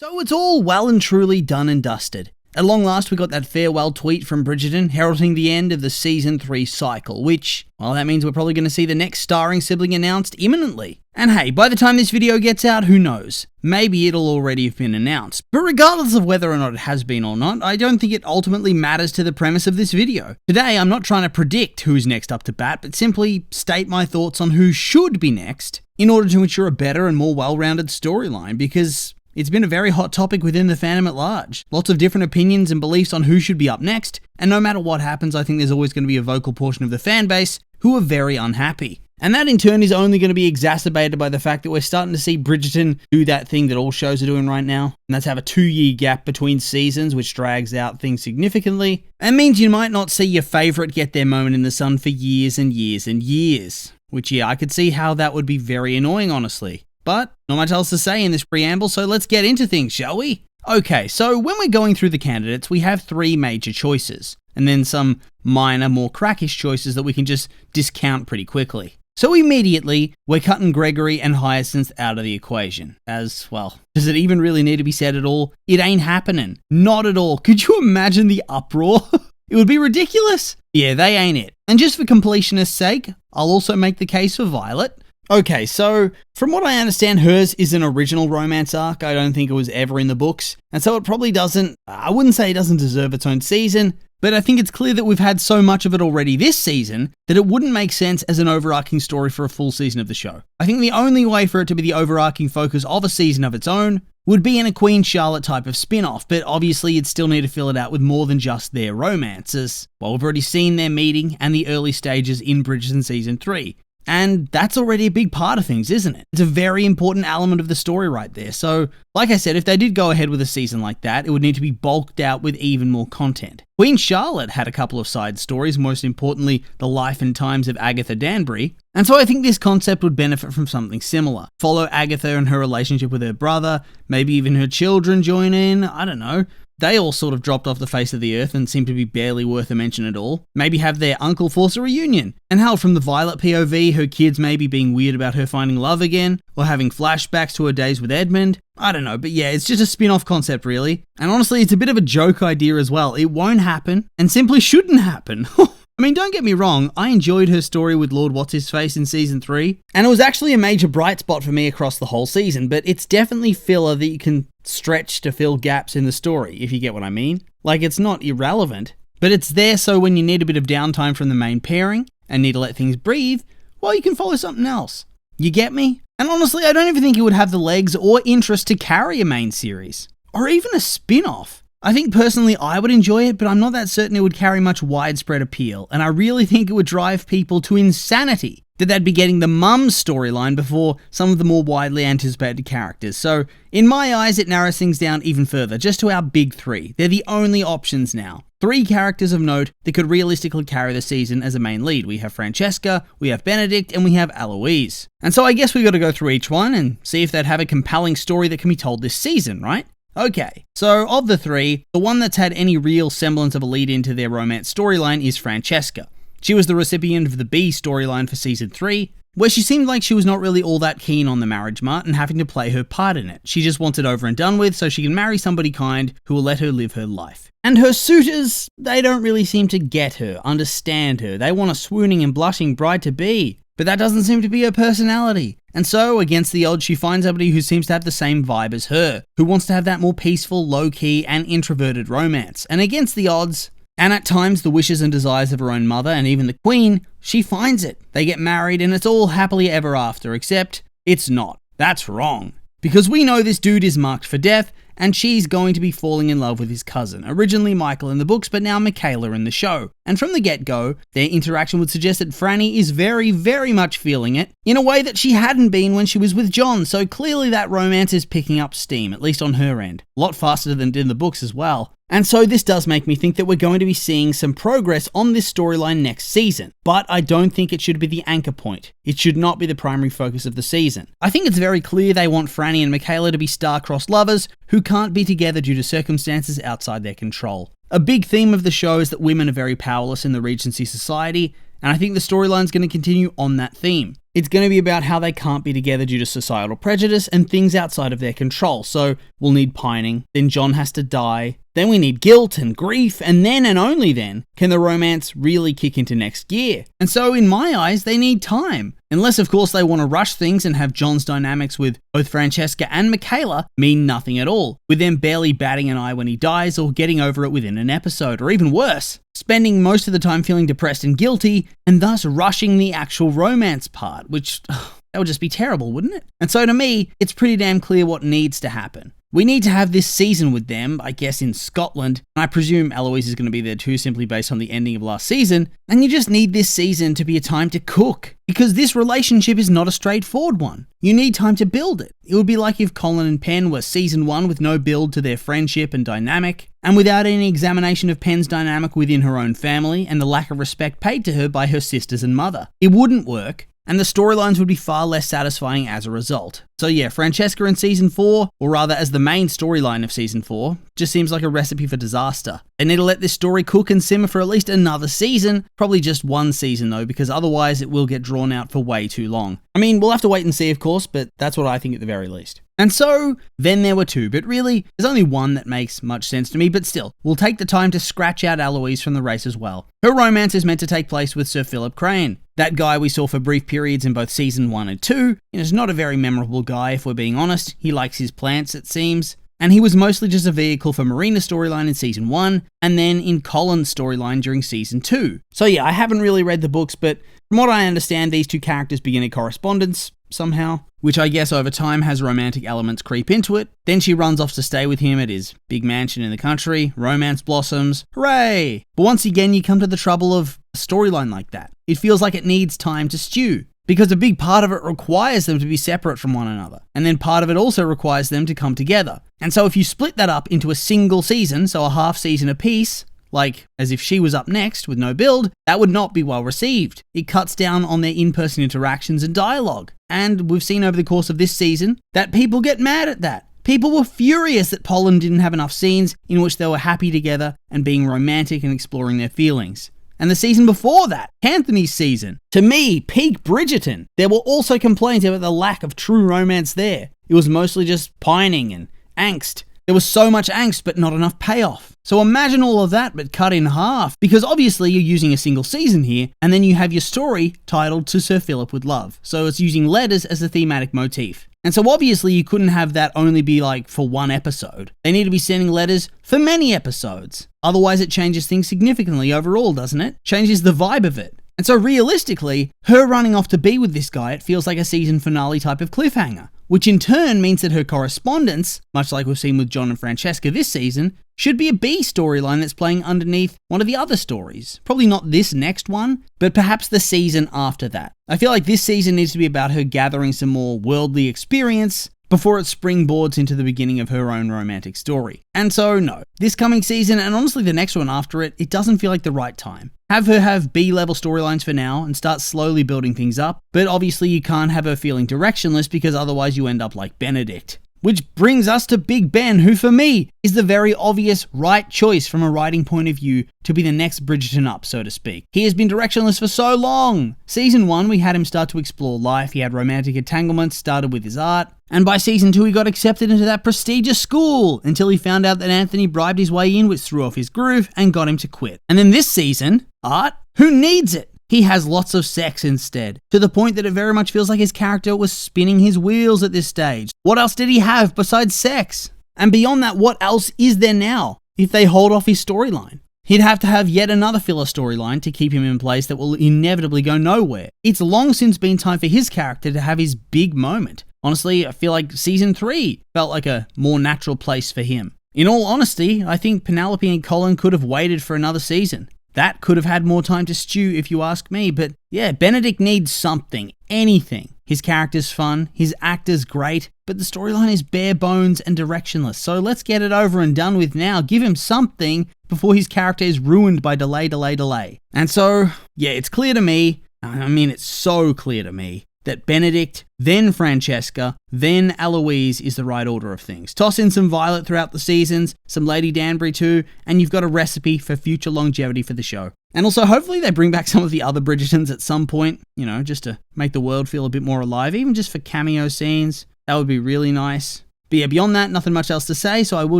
So it's all well and truly done and dusted. At long last, we got that farewell tweet from Bridgerton heralding the end of the Season 3 cycle, which, well, that means we're probably going to see the next starring sibling announced imminently. And hey, by the time this video gets out, who knows? Maybe it'll already have been announced. But regardless of whether or not it has been or not, I don't think it ultimately matters to the premise of this video. Today, I'm not trying to predict who's next up to bat, but simply state my thoughts on who should be next in order to ensure a better and more well-rounded storyline, because it's been a very hot topic within the fandom at large. Lots of different opinions and beliefs on who should be up next, and no matter what happens, I think there's always going to be a vocal portion of the fan base who are very unhappy. And that in turn is only going to be exacerbated by the fact that we're starting to see Bridgerton do that thing that all shows are doing right now, and that's have a 2-year gap between seasons, which drags out things significantly, and means you might not see your favourite get their moment in the sun for years and years and years. Which, yeah, I could see how that would be very annoying, honestly. But not much else to say in this preamble, so let's get into things, shall we? Okay, so when we're going through the candidates, we have 3 major choices, and then some minor, more crackish choices that we can just discount pretty quickly. So immediately, we're cutting Gregory and Hyacinth out of the equation. As, well, does it even really need to be said at all? It ain't happening. Not at all. Could you imagine the uproar? It would be ridiculous. Yeah, they ain't it. And just for completionist's sake, I'll also make the case for Violet. Okay, so from what I understand, hers is an original romance arc. I don't think it was ever in the books. And so it probably doesn't, I wouldn't say it doesn't deserve its own season, but I think it's clear that we've had so much of it already this season that it wouldn't make sense as an overarching story for a full season of the show. I think the only way for it to be the overarching focus of a season of its own would be in a Queen Charlotte type of spin-off, but obviously you'd still need to fill it out with more than just their romances. Well, we've already seen their meeting and the early stages in Bridgerton Season 3. And that's already a big part of things, isn't it? It's a very important element of the story right there. So, like I said, if they did go ahead with a season like that, it would need to be bulked out with even more content. Queen Charlotte had a couple of side stories, most importantly, the life and times of Agatha Danbury. And so I think this concept would benefit from something similar. Follow Agatha and her relationship with her brother, maybe even her children join in, I don't know. They all sort of dropped off the face of the earth and seem to be barely worth a mention at all. Maybe have their uncle force a reunion. And hell, from the Violet POV, her kids maybe being weird about her finding love again, or having flashbacks to her days with Edmund. I don't know, but yeah, it's just a spin-off concept really. And honestly, it's a bit of a joke idea as well. It won't happen, and simply shouldn't happen. I mean, don't get me wrong, I enjoyed her story with Lord What's-His-Face in Season 3, and it was actually a major bright spot for me across the whole season, but it's definitely filler that you can stretch to fill gaps in the story, if you get what I mean. Like, it's not irrelevant, but it's there so when you need a bit of downtime from the main pairing, and need to let things breathe, well, you can follow something else. You get me? And honestly, I don't even think it would have the legs or interest to carry a main series, or even a spin-off. I think personally I would enjoy it, but I'm not that certain it would carry much widespread appeal, and I really think it would drive people to insanity that they'd be getting the mum storyline before some of the more widely anticipated characters. So, in my eyes, it narrows things down even further, just to our big 3. They're the only options now. 3 characters of note that could realistically carry the season as a main lead. We have Francesca, we have Benedict, and we have Eloise. And so I guess we got to go through each one and see if they'd have a compelling story that can be told this season, right? Okay, so of the 3, the one that's had any real semblance of a lead into their romance storyline is Francesca. She was the recipient of the B storyline for Season 3, where she seemed like she was not really all that keen on the marriage mart and having to play her part in it. She just wants it over and done with so she can marry somebody kind who will let her live her life. And her suitors, they don't really seem to get her, understand her. They want a swooning and blushing bride-to-be. But that doesn't seem to be her personality. And so, against the odds, she finds somebody who seems to have the same vibe as her, who wants to have that more peaceful, low-key, and introverted romance. And against the odds, and at times the wishes and desires of her own mother and even the Queen, she finds it. They get married and it's all happily ever after, except it's not. That's wrong. Because we know this dude is marked for death, and she's going to be falling in love with his cousin. Originally Michael in the books, but now Michaela in the show. And from the get-go, their interaction would suggest that Franny is very, very much feeling it, in a way that she hadn't been when she was with John, so clearly that romance is picking up steam, at least on her end. A lot faster than it did in the books as well. And so this does make me think that we're going to be seeing some progress on this storyline next season, but I don't think it should be the anchor point. It should not be the primary focus of the season. I think it's very clear they want Franny and Michaela to be star-crossed lovers who can't be together due to circumstances outside their control. A big theme of the show is that women are very powerless in the Regency society, and I think the storyline's going to continue on that theme. It's going to be about how they can't be together due to societal prejudice and things outside of their control. So we'll need pining, then John has to die, then we need guilt and grief, and then and only then can the romance really kick into next gear. And so in my eyes, they need time. Unless, of course, they want to rush things and have John's dynamics with both Francesca and Michaela mean nothing at all, with them barely batting an eye when he dies or getting over it within an episode, or even worse, spending most of the time feeling depressed and guilty, and thus rushing the actual romance part, which that would just be terrible, wouldn't it? And so to me, it's pretty damn clear what needs to happen. We need to have this season with them, I guess in Scotland, and I presume Eloise is going to be there too, simply based on the ending of last season, and you just need this season to be a time to cook, because this relationship is not a straightforward one. You need time to build it. It would be like if Colin and Penn were season 1 with no build to their friendship and dynamic, and without any examination of Penn's dynamic within her own family and the lack of respect paid to her by her sisters and mother. It wouldn't work, and the storylines would be far less satisfying as a result. So yeah, Francesca in season 4, or rather as the main storyline of season 4, just seems like a recipe for disaster. They need to let this story cook and simmer for at least another season, probably just one season though, because otherwise it will get drawn out for way too long. I mean, we'll have to wait and see of course, but that's what I think at the very least. And so, then there were two, but really, there's only one that makes much sense to me, but still, we'll take the time to scratch out Eloise from the race as well. Her romance is meant to take place with Sir Philip Crane. That guy we saw for brief periods in both season 1 and 2, is not a very memorable guy if we're being honest. He likes his plants, it seems. And he was mostly just a vehicle for Marina's storyline in season 1, and then in Colin's storyline during season 2. So yeah, I haven't really read the books, but from what I understand, these two characters begin a correspondence, somehow, which I guess over time has romantic elements creep into it. Then she runs off to stay with him at his big mansion in the country, romance blossoms, hooray! But once again, you come to the trouble of a storyline like that. It feels like it needs time to stew, because a big part of it requires them to be separate from one another, and then part of it also requires them to come together. And so if you split that up into a single season, so a half season apiece, like as if she was up next with no build, that would not be well received. It cuts down on their in-person interactions and dialogue. And we've seen over the course of this season that people get mad at that. People were furious that Poland didn't have enough scenes in which they were happy together and being romantic and exploring their feelings. And the season before that, Anthony's season, to me, peak Bridgerton, there were also complaints about the lack of true romance there. It was mostly just pining and angst. There was so much angst, but not enough payoff. So imagine all of that, but cut in half, because obviously you're using a single season here, and then you have your story titled To Sir Philip with Love. So it's using letters as a thematic motif. And so obviously you couldn't have that only be like for one episode. They need to be sending letters for many episodes. Otherwise it changes things significantly overall, doesn't it? Changes the vibe of it. And so realistically, her running off to be with this guy, it feels like a season finale type of cliffhanger, which in turn means that her correspondence, much like we've seen with John and Francesca this season, should be a B storyline that's playing underneath one of the other stories. Probably not this next one, but perhaps the season after that. I feel like this season needs to be about her gathering some more worldly experience before it springboards into the beginning of her own romantic story. And so no, this coming season, and honestly the next one after it, it doesn't feel like the right time. Have her have B-level storylines for now and start slowly building things up, but obviously you can't have her feeling directionless because otherwise you end up like Benedict. Which brings us to Big Ben, who for me is the very obvious right choice from a writing point of view to be the next Bridgerton up, so to speak. He has been directionless for so long. Season 1, we had him start to explore life, he had romantic entanglements, started with his art, and by season 2 he got accepted into that prestigious school until he found out that Anthony bribed his way in, which threw off his groove and got him to quit. And then this season, art? Who needs it? He has lots of sex instead, to the point that it very much feels like his character was spinning his wheels at this stage. What else did he have besides sex? And beyond that, what else is there now if they hold off his storyline? He'd have to have yet another filler storyline to keep him in place that will inevitably go nowhere. It's long since been time for his character to have his big moment. Honestly, I feel like season 3 felt like a more natural place for him. In all honesty, I think Penelope and Colin could have waited for another season. That could have had more time to stew if you ask me, but yeah, Benedict needs something, anything. His character's fun, his actor's great, but the storyline is bare bones and directionless, so let's get it over and done with now. Give him something before his character is ruined by delay. And so, yeah, it's clear to me, I mean it's so clear to me, that Benedict, then Francesca, then Eloise is the right order of things. Toss in some Violet throughout the seasons, some Lady Danbury too, and you've got a recipe for future longevity for the show. And also, hopefully they bring back some of the other Bridgertons at some point, just to make the world feel a bit more alive, even just for cameo scenes. That would be really nice. But yeah, beyond that, nothing much else to say, so I will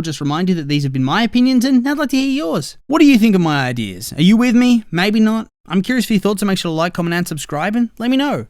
just remind you that these have been my opinions, and I'd like to hear yours. What do you think of my ideas? Are you with me? Maybe not? I'm curious for your thoughts, so make sure to like, comment, and subscribe, and let me know.